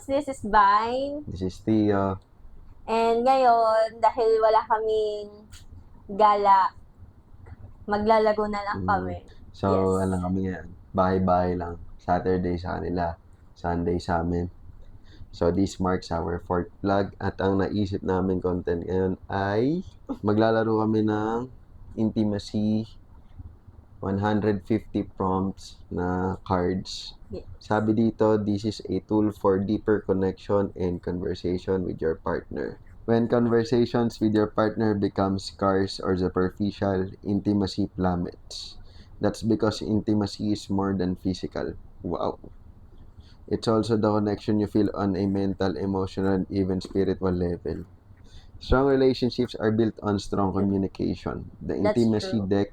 this is Vine. This is Theo. And ngayon, dahil wala kaming gala, maglalago na lang kami. So, Yes. ano kami ngayon? Bahay-bahay lang. Saturday sa kanila, Sunday sa amin. So, this marks our 4th vlog. At ang naisip namin content ngayon ay maglalaro kami ng intimacy 150 prompts na cards. Yes. Sabi dito, this is a tool for deeper connection and conversation with your partner. When conversations with your partner become scarce or superficial, intimacy plummets. That's because intimacy is more than physical. Wow. It's also the connection you feel on a mental, emotional, and even spiritual level. Strong relationships are built on strong communication. The That's intimacy true. deck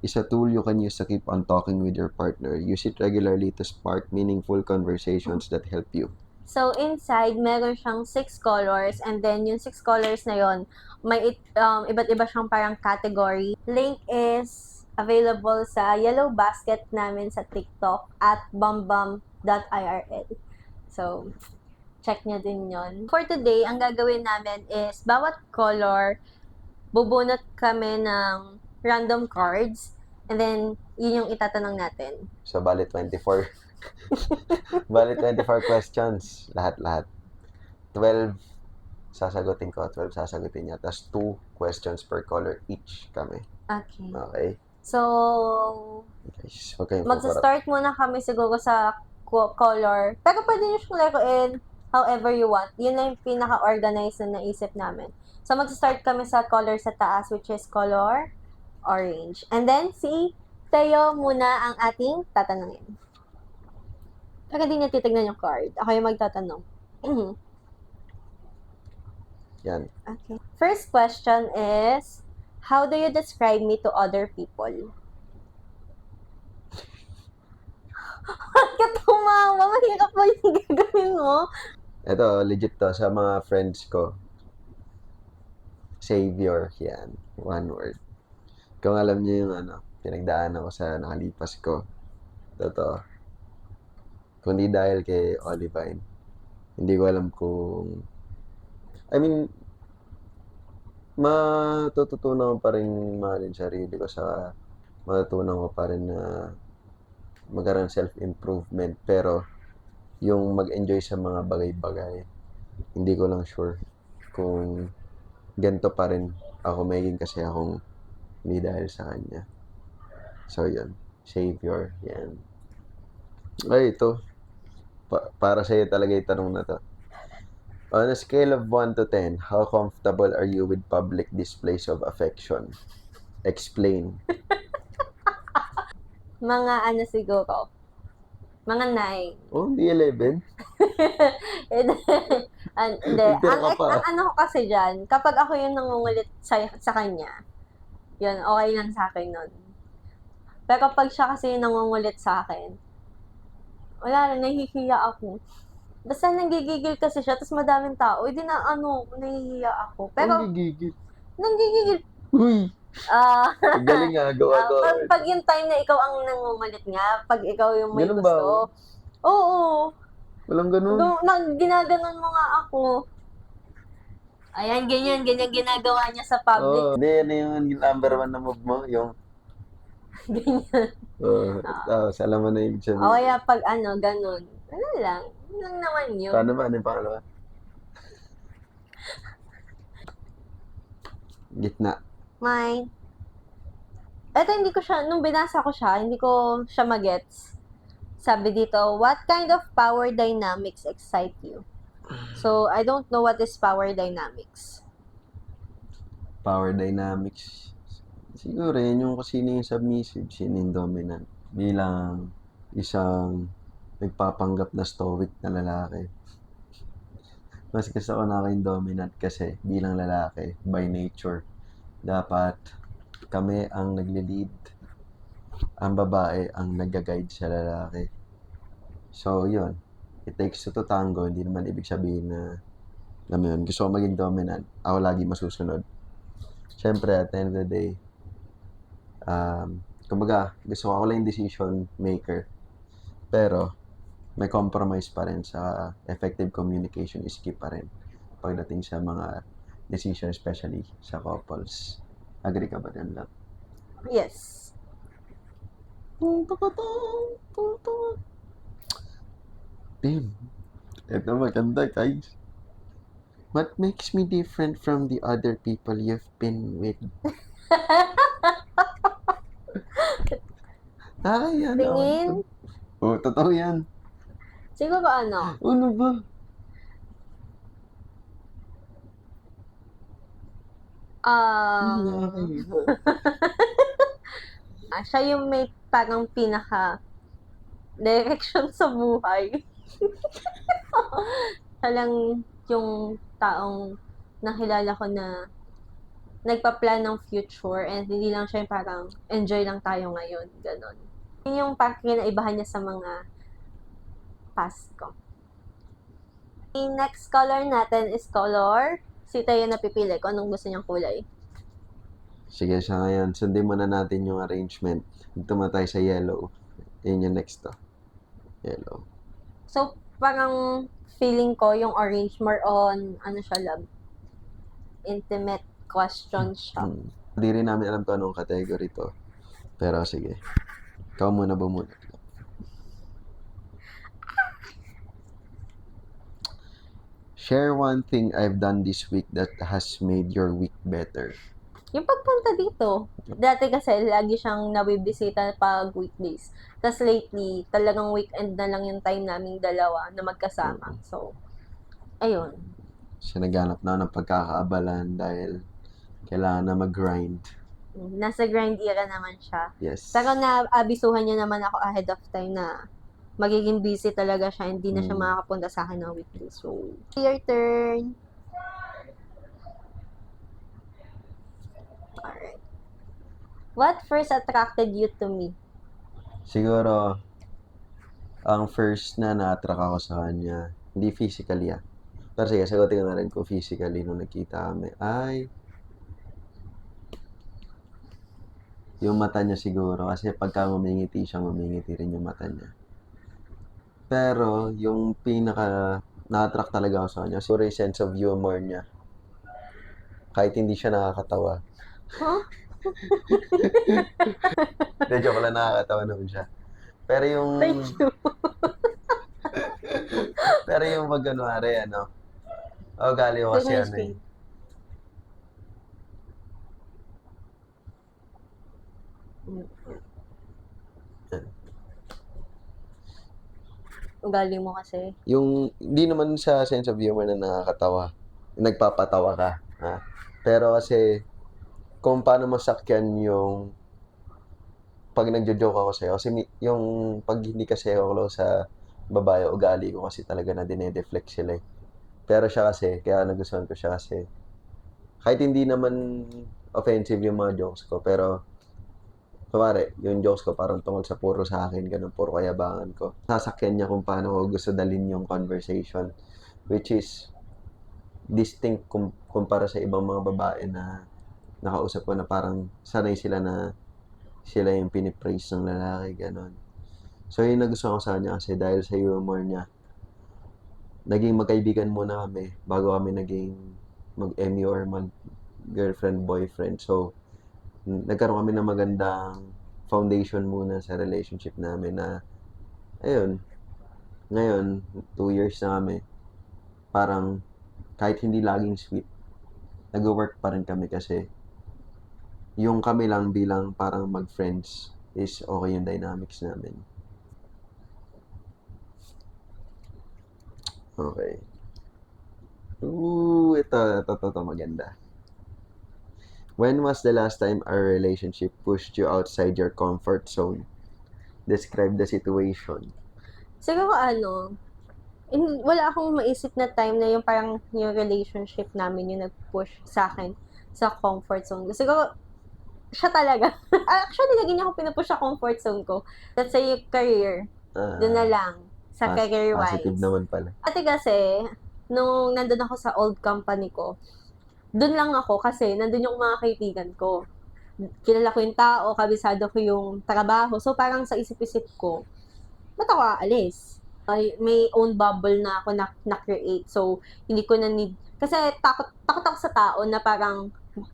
is a tool you can use to keep on talking with your partner. Use it regularly to spark meaningful conversations that help you. So, inside, meron siyang 6 colors. And then, yung 6 colors na yon, may iba't iba siyang parang category. Link is available sa yellow basket namin sa TikTok at bumbum.irl. So, check nyo din yon. For today, ang gagawin namin is bawat color, bubunot kami ng random cards. And then, yun yung itatanong natin. So, bali 24. Bali 24 questions. Lahat-lahat. 12 sasagutin ko, 12 sasagutin niya. Tapos 2 questions per color each kami. Okay. Okay? So, Guys, okay. magsa-start muna kami siguro sa color. Pero pwede nyo siyang laruin however you want. Yun na yung pinaka-organized na naisip namin. So, magsa-start kami sa color sa taas, which is color orange. And then, si Theo muna ang ating tatanungin. Pero hindi niya titignan yung card. Ako yung magtatanong. Yan. Okay. First question is, how do you describe me to other people? Bakit ka tumawa? Mahirap ba yung gagawin mo? Ito, legit to. Sa mga friends ko. Savior. Yan. One word. Kung alam niyo yung pinagdaanan ko sa nakalipas ko. Totoo. Kundi dahil kay Olivine. Hindi ko alam kung... matututunan ko pa rin mahalin sarili ko sa matutunan ko pa rin na magkaroon self-improvement. Pero, yung mag-enjoy sa mga bagay-bagay, hindi ko lang sure kung ganito pa rin ako magiging kasi akong hindi dahil sa kanya. So, yun. Savior. Yan. Ay, ito. Para sa'yo talaga yung tanong na to. On a scale of 1 to 10, how comfortable are you with public displays of affection? Explain. Mga ano siguro? Mga 9. Oh, hindi 11? Hindi. Nagtira ka pa. Ang ano ko kasi dyan, kapag ako yung nangungulit sa kanya, yun, okay lang sa akin nun. Pero kapag siya kasi yung nangungulit sa akin, wala na, nahihiya ako. Basta nanggigigil kasi siya, tapos madaming tao, hindi na nahihiya ako. Pero, Gigigil. nanggigigil. Uy! Galing nga, gawa. Pag yung time na ikaw ang nangungulit nga, pag ikaw yung may Ganun gusto. ba? Oo. Walang ganun. Ginaganon mo nga ako. Ayan, ganyan ginagawa niya sa public. Hindi, yan yung number 1 na move mo, yung... Ganyan. Tapos, alam mo na yung sabihin. O kaya pag ganun. Ano lang. Yun lang naman yun. Paano ba? Ano yung pangalawa? Gitna. Mine. Eto, hindi ko siya, nung binasa ko siya, hindi ko siya magets. Sabi dito, what kind of power dynamics excite you? So, I don't know what is power dynamics. Power dynamics. Siguro, yan yung kung sino yung submissive, sino yung dominant. Bilang isang nagpapanggap na stoic na lalaki. Mas gusto ko na kayong dominant kasi bilang lalaki, by nature, dapat kami ang nagle-lead. Ang babae ang nag-guide sa lalaki. So, yun. It takes two to tango. Hindi naman ibig sabihin na alam yun, gusto ko maging dominant. Ako lagi masusunod. Siyempre, at the end of the day, kumbaga, gusto ko ako lang yung decision maker. Pero, may compromise pa rin sa effective communication is key pa rin pagdating sa mga decision, especially sa couples. Agree ka ba dyan lang? Yes. Babe, ito maganda guys. What makes me different from the other people you've been with? Yan. Tingin? Oh, totoo yan. Siguro ano? Ano ba? Siya yung may parang pinaka direction sa buhay. Siya lang yung taong nakilala ko na nagpa-plan ng future and hindi lang siya yung parang enjoy lang tayo ngayon. Ganon. Yun yung parang kinaibahan niya sa mga past ko. The next color natin is color. Si Tayo napipili kung anong gusto niyang kulay. Sige, sa ngayon, sundin muna natin yung arrangement. Dito muna tayo sa yellow. Yun yung next to. Yellow. So, parang feeling ko yung orange more on, ano siya, love? Intimate question siya. Hindi rin namin alam kung anong category to. Pero sige. Ikaw muna ba muna? Share one thing I've done this week that has made your week better. Yung pagpunta dito, dati kasi lagi siyang nabibisita pag weekdays. Tapos lately, talagang weekend na lang yung time naming dalawa na magkasama. So, ayun. Siya naghanap na ng pagkakaabalan dahil kailangan na mag-grind. Nasa grind era naman siya. Yes. Pero naabisuhan niya naman ako ahead of time na magiging busy talaga siya. Hindi na siya makakapunta sa akin ng weekday. So, your turn. Alright. What first attracted you to me? Siguro, ang first na na-attract ako sa kanya, hindi physically Pero sige, sagutin ko na rin kung physically nung nakita kami. Ay, yung mata niya siguro. Kasi pagka mamingiti siya, mamingiti rin yung mata niya. Pero, yung pinaka na-attract talaga ako sa kanya, siguro yung sense of humor niya. Kahit hindi siya nakakatawa. Huh? Hindi, joke lang, nakakatawa naman siya. Pero yung... Thank you. Pero yung pag ganwari, ugali ko kasi Ugali mo kasi. Yung, hindi naman sa sense of humor na nakakatawa. Nagpapatawa ka. Ha? Pero kasi, kung paano masakyan yung pag nagjo-joke ako sa'yo. Kasi yung pag hindi kasi ako close sa babae, ugali ko kasi talaga na dinedeflect sila eh. Pero siya kasi, kaya nagustuhan ko siya kasi, kahit hindi naman offensive yung mga jokes ko, pero kumare, yung jokes ko parang tungkol sa puro sa akin, ganun, puro kayabangan ko. Sasakyan niya kung paano ko gusto dalhin yung conversation, which is distinct kumpara sa ibang mga babae na nakausap ko na parang sanay sila na sila yung pinipraise ng lalaki, ganun. So, yun nagustuhan ko sa kanya kasi dahil sa humor niya, naging magkaibigan muna kami bago kami naging mag-MU or mag-girlfriend, boyfriend. So, nagkaroon kami ng magandang foundation muna sa relationship namin na, ayun, ngayon, 2 years na kami, parang kahit hindi laging sweet, nag-work pa rin kami kasi yung kami lang bilang parang mag-friends is okay yung dynamics namin. Okay. Ito maganda. When was the last time our relationship pushed you outside your comfort zone? Describe the situation. Siguro wala akong maisip na time na yung parang yung relationship namin yung nag-push sa akin sa comfort zone. Siguro, siya talaga. Actually, lagi niya ako pinupush sa comfort zone ko. Let's say, yung career. Doon na lang. Sa career-wise. Positive naman pala. Ate kasi, nung nandun ako sa old company ko, doon lang ako kasi nandun yung mga kaibigan ko. Kilala ko yung tao, kabisado ko yung trabaho. So, parang sa isip-isip ko, ba't ako aalis? may own bubble na ako na-create. So, hindi ko na need, kasi takot ako sa tao na parang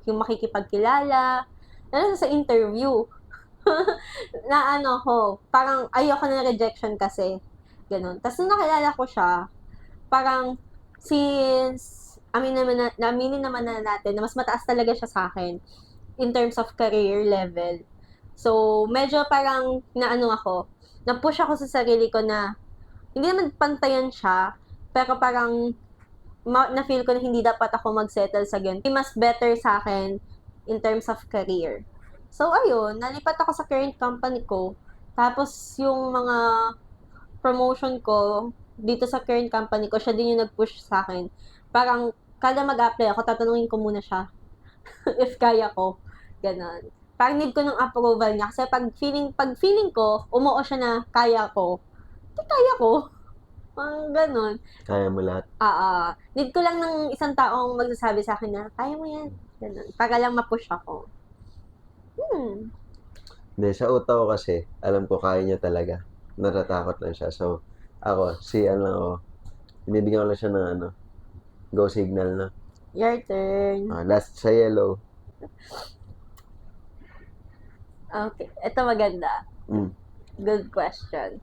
yung makikipagkilala, lalo na sa interview. Na ano ko, parang ayoko na rejection kasi. Ganun. Tapos nung nakilala ko siya, parang since aminin naman na natin na mas mataas talaga siya sa akin in terms of career level. So, medyo parang naano ako, na-push ako sa sarili ko na hindi naman pantayan siya, pero parang na-feel ko na hindi dapat ako mag-settle sa ganun. Mas better sa akin in terms of career. So, ayun, nalipat ako sa current company ko. Tapos, yung mga promotion ko dito sa current company ko, siya din yung nag-push sa akin. Parang, kada mag-apply ako, tatanungin ko muna siya if kaya ko. Ganon. Parang need ko ng approval niya. Kasi pag feeling ko, umuo siya na kaya ko, di kaya ko. Parang ganon. Kaya mo lahat. Need ko lang ng isang taong magsasabi sa akin na, kaya mo yan. Ganon. Para lang ma-push ako. Hindi, sa utak ko kasi, alam ko kaya niya talaga. Natatakot lang siya. So, ako, binibigyan ko lang siya ng go signal na. Your turn. Last sa yellow. Okay. Ito maganda. Mm. Good question.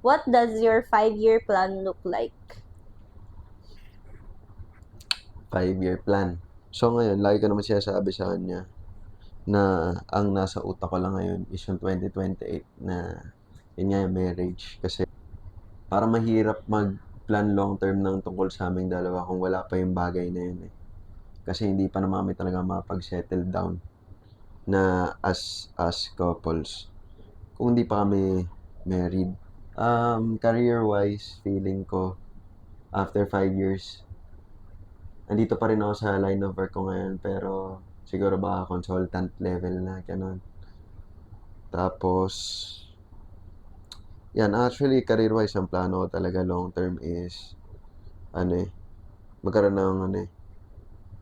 What does your 5-year plan look like? 5-year plan. So ngayon, lagi ko naman sinasabi sa kanya na ang nasa utak ko lang ngayon is yung 2028 na yun nga yung marriage. Kasi parang mahirap mag-plan long term ng tungkol sa aming dalawa kung wala pa yung bagay na yun eh. Kasi hindi pa naman kami talaga mapag-settle down na as couples. Kung hindi pa kami married. Career-wise, feeling ko, after 5 years, andito pa rin ako sa line of work ko ngayon, pero siguro baka consultant level na, ganun. Tapos, yan, actually, career-wise, ang plano ko talaga long-term is, magkaroon ng,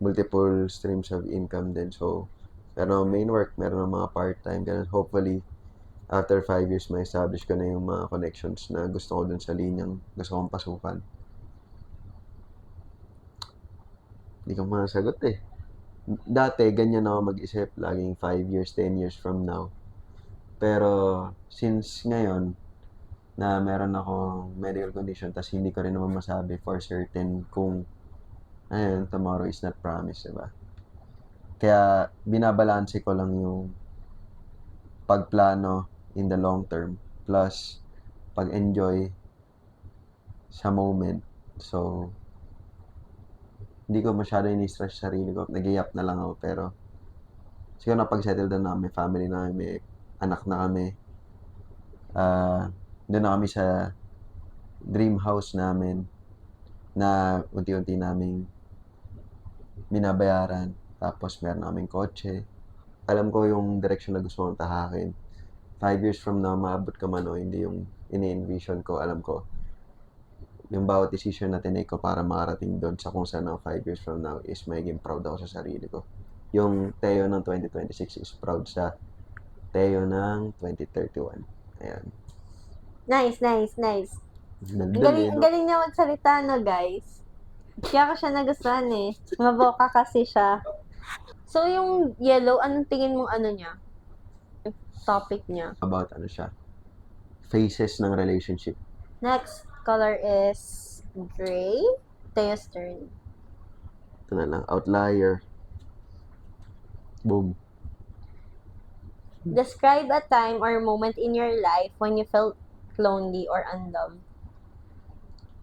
multiple streams of income din. So, meron ng main work, meron ng mga part-time, ganun. Hopefully, after 5 years, ma-establish ko na yung mga connections na gusto ko dun sa linyang gusto kong pasukan. Hindi ko masagot eh. Dati, ganyan ako mag-isip. Laging 5 years, 10 years from now. Pero, since ngayon, na meron akong medical condition, tas hindi ko rin naman masabi for certain kung, tomorrow is not promised, diba? Kaya, binabalanse ko lang yung pagplano in the long term, plus pag-enjoy sa moment. So, hindi ko masyado ini-stress sa sarili ko. Nag-iyak na lang ako, pero siguro napag-settle doon na may family na kami, may anak na kami. Doon na kami sa dream house namin na unti-unti naming binabayaran. Tapos meron na kaming kotse. Alam ko yung direction na gusto kong tahakin. 5 years from now, maabot ka man o hindi yung ini-envision ko, alam ko. Yung bawat decision na tinake ko para makarating doon sa kung saan ako 5 years from now is magiging proud ako sa sarili ko. Yung Teo ng 2026 is proud sa Teo ng 2031. Ayan. Nice. Ang galing niya magsalita, no, guys? Kaya ko siya nagustuhan eh. Maboka kasi siya. So, yung yellow, anong tingin mong niya? Topic niya. About siya? Phases ng relationship. Next color is gray. Teo's turn. Ito na lang. Outlier. Boom. Describe a time or moment in your life when you felt lonely or unloved.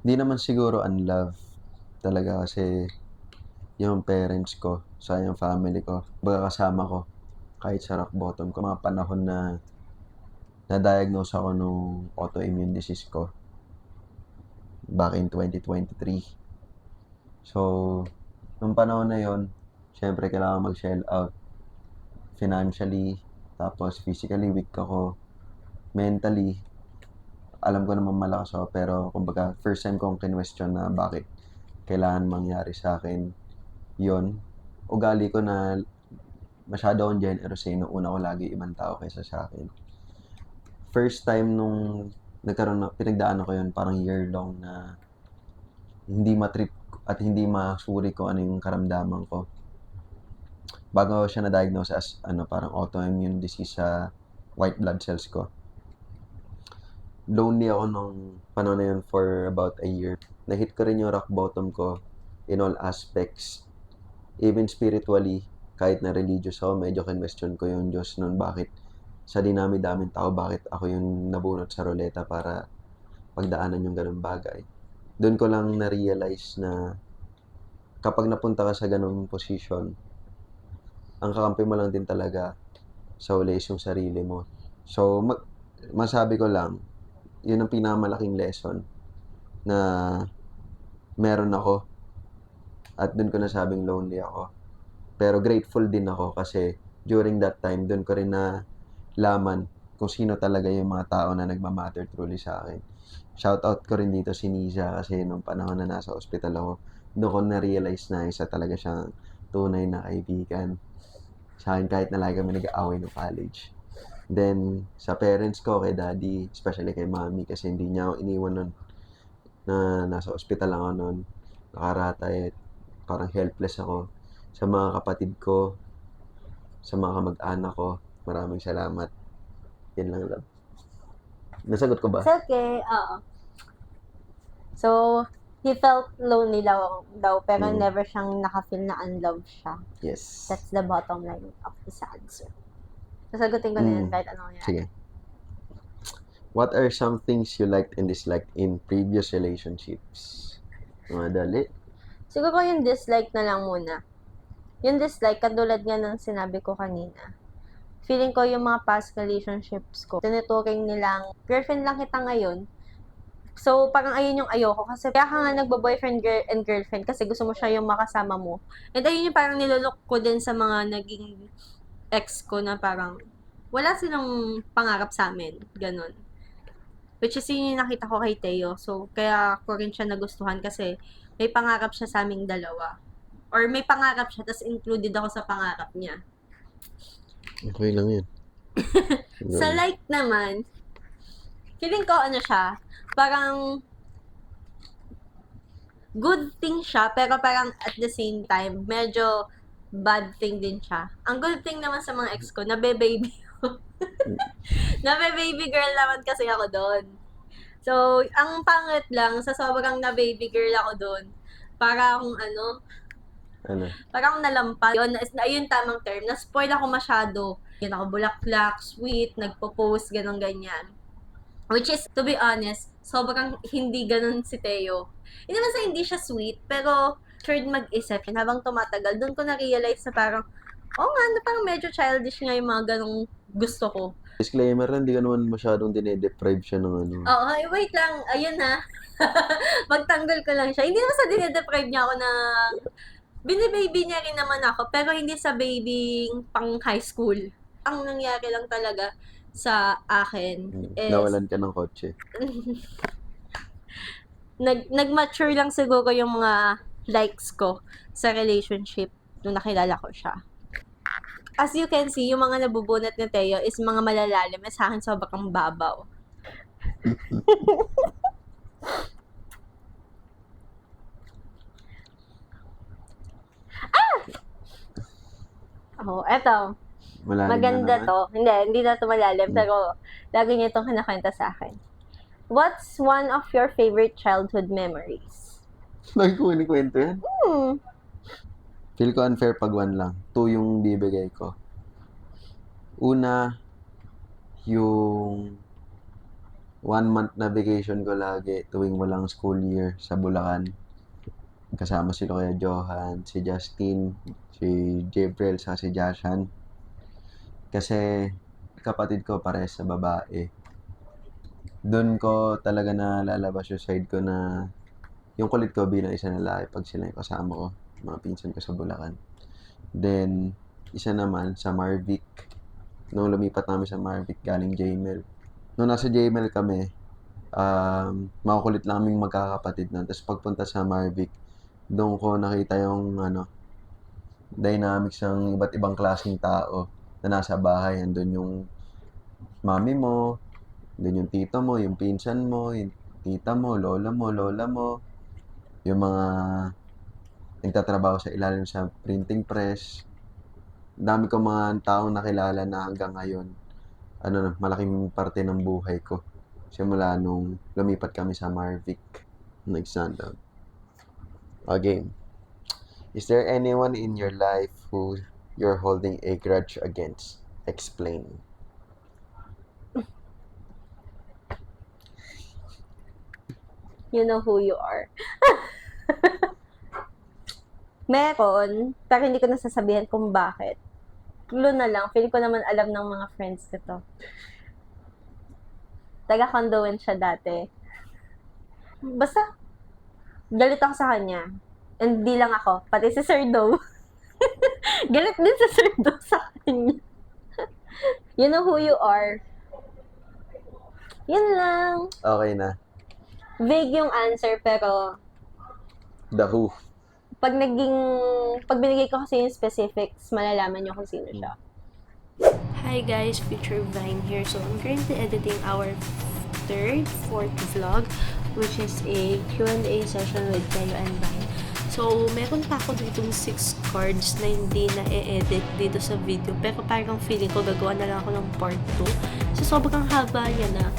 Di naman siguro unloved talaga kasi yung parents ko, sa yung family ko, baga kasama ko kahit sa rock bottom ko. Mga panahon na na-diagnose ako nung autoimmune disease ko back in 2023. So, nung panahon na yon, syempre kailangan mag-shell out financially, tapos physically weak ako, mentally, alam ko naman malakas ako, pero kumbaga first time kong kinwestiyon na bakit kailangan mangyari sa akin yon. Ugali ko na masyado akong generous nung una ko lagi ibang tao kaysa sa akin. First time nung pinagdaanan ko yun parang year long na hindi matrip at hindi masuri ko ano yung karamdaman ko. Bago siya na-diagnose as parang autoimmune disease sa white blood cells ko. Lonely ako nung panahon na yun for about a year. Na-hit ko rin yung rock bottom ko in all aspects. Even spiritually, kahit na religious ako, medyo question ko yung Diyos nun. Bakit sa dinami-daming tao, bakit ako yung nabunot sa roleta para pagdaanan yung ganun bagay. Doon ko lang na-realize na kapag napunta ka sa ganung position, ang kakampi mo lang din talaga sa uli is yung sarili mo. So, masabi ko lang, yun ang pinakamalaking lesson na meron ako. At dun ko nasabing lonely ako. Pero grateful din ako kasi during that time, dun ko rin na laman kung sino talaga yung mga tao na nagmamatter truly sa akin. Shoutout ko rin dito si Niza kasi nung panahon na nasa ospital ako, doon ko na-realize na isa talaga siyang tunay na kaibigan sa akin kahit na lagi kami nag-aaway ng college. Then, sa parents ko, kay daddy, especially kay mommy, kasi hindi niya ako iniwan nun na nasa ospital ako nun. Nakaratay, parang helpless ako. Sa mga kapatid ko, sa mga kamag-anak ko, maraming salamat. Yan lang, love. Nasagot ko ba? It's okay, oo. So, he felt lonely daw pero never siyang nakafeel na unloved siya. Yes. That's the bottom line of his answer. Sasagutin ko na yan kahit anong yan. Sige. What are some things you liked and disliked in previous relationships? Madali. Siguro yung dislike na lang muna. Yung dislike, katulad nga ng sinabi ko kanina. Feeling ko yung mga past relationships ko, tinuturing nilang, girlfriend lang kita ngayon. So, parang ayun yung ayoko. Kasi kaya ka nga nagbo-boyfriend and girlfriend kasi gusto mo siya yung makasama mo. And ayun yung parang nilulok ko din sa mga naging ex ko na parang wala silang pangarap sa amin. Ganon. Which is yun yung nakita ko kay Teo. So, kaya ko rin siya nagustuhan kasi may pangarap siya sa aming dalawa. Or may pangarap siya, tas included ako sa pangarap niya. Okay lang yun. Sa like naman, feeling ko ano siya, parang good thing siya, pero parang at the same time, medyo bad thing din siya. Ang good thing naman sa mga ex ko, nabe-baby nabe-baby girl naman kasi ako doon. So, ang pangit lang, sa sobrang na-baby girl ako doon, para akong Ano? parang nalampas. Ayun tamang term. Na-spoil ako masyado. Yun ako bulaklak, sweet, nagpo-post, ganun ganyan. Which is, to be honest, sobrang hindi ganun si Teo. Hindi naman sa hindi siya sweet, pero third mag-isip, habang tumatagal, doon ko na-realize na parang, na parang medyo childish nga yung mga ganong gusto ko. Disclaimer lang, hindi ka naman masyadong dinedeprive siya ng ano. Oo, wait lang. Ayun na. Magtanggol ko lang siya. Hindi naman sa dinedeprive niya ako ng binibaby niya rin naman ako, pero hindi sa babying pang high school. Ang nangyari lang talaga sa akin is Nawalan ka ng kotse. nag-mature lang siguro yung mga likes ko sa relationship nung nakilala ko siya. As you can see, yung mga nabubunot ni Teo is mga malalalim, sa akin sobrang babaw. Eto. Malalim Maganda na naman. to. Hindi na to malalim, pero lagi niya itong kinakwenta sa akin. What's one of your favorite childhood memories? Lagi ko kwento yan. Hmm. Feel ko unfair pag one lang. 2 yung bibigay ko. Una, yung 1 month na vacation ko lagi tuwing walang school year sa Bulacan. Kasama si Kuya Johan, si Justin, si Gabriel, sa si Jashan. Kasi kapatid ko parehas sa babae. Doon ko talaga nalalabas yung side ko na yung kulit ko bilang isa na lalaki pag sila yung kasama ko, mga pinsan ko sa Bulacan. Then, isa naman sa Marvic. Nung lumipat namin sa Marvic galing JML. Nung nasa JML kami, makukulit lang kaming magkakapatid nun. Tapos pagpunta sa Marvic, doon ko nakita yung dynamics ng iba't ibang klaseng tao na nasa bahay. Andun yung mami mo, Doon yung tito mo, yung pinsan mo, yung tita mo, lola mo, yung mga nagtatrabaho sa ilalim sa printing press. Dami kong mga taong nakilala na hanggang ngayon, malaking parte ng buhay ko. Simula nung lumipat kami sa Marvic, nag-sundown. Okay. Is there anyone in your life who you're holding a grudge against? Explain. You know who you are. Meron, pero hindi ko nasasabihan kung bakit. Clue na lang, feeling ko naman alam ng mga friends ko to. Taga-condoan siya dati. Basta, galit ako sa kanya. And di lang ako, pati si Sir Doe. Galit din si Sir Doe sa kanya. You know who you are. Yun lang. Okay na. Vague yung answer, pero The Who. pag binigay ko kasi yung specifics, malalaman nyo kung sino siya. Hi guys, Future Vine here. So I'm currently editing our fourth vlog, which is a Q&A session with Kayo and Vine. So, meron pa ako ditong 6 cards na hindi na-edit dito sa video. Pero parang feeling ko gagawa na lang ako ng part 2. So, sobrang haba niya na.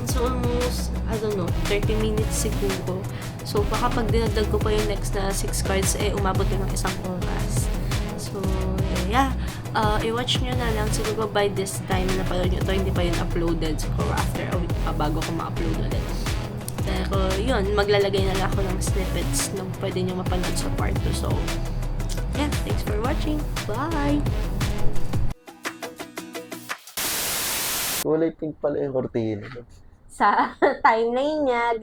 So, almost, 30 minutes siguro. So, baka pag dinagdag ko pa yung next na 6 cards, umabot din ng 1 oras. So, yeah. I-watch nyo na lang. Siguro by this time na napanood nyo ito, hindi pa yun uploaded. Siguro after a week pa bago ko ma-upload ulit. Pero, yun. Maglalagay na lang ako ng snippets nung pwede nyo mapanood sa part 2. So, yeah. Thanks for watching. Bye! Kulay pink pala yung kortina. Sa timeline niya,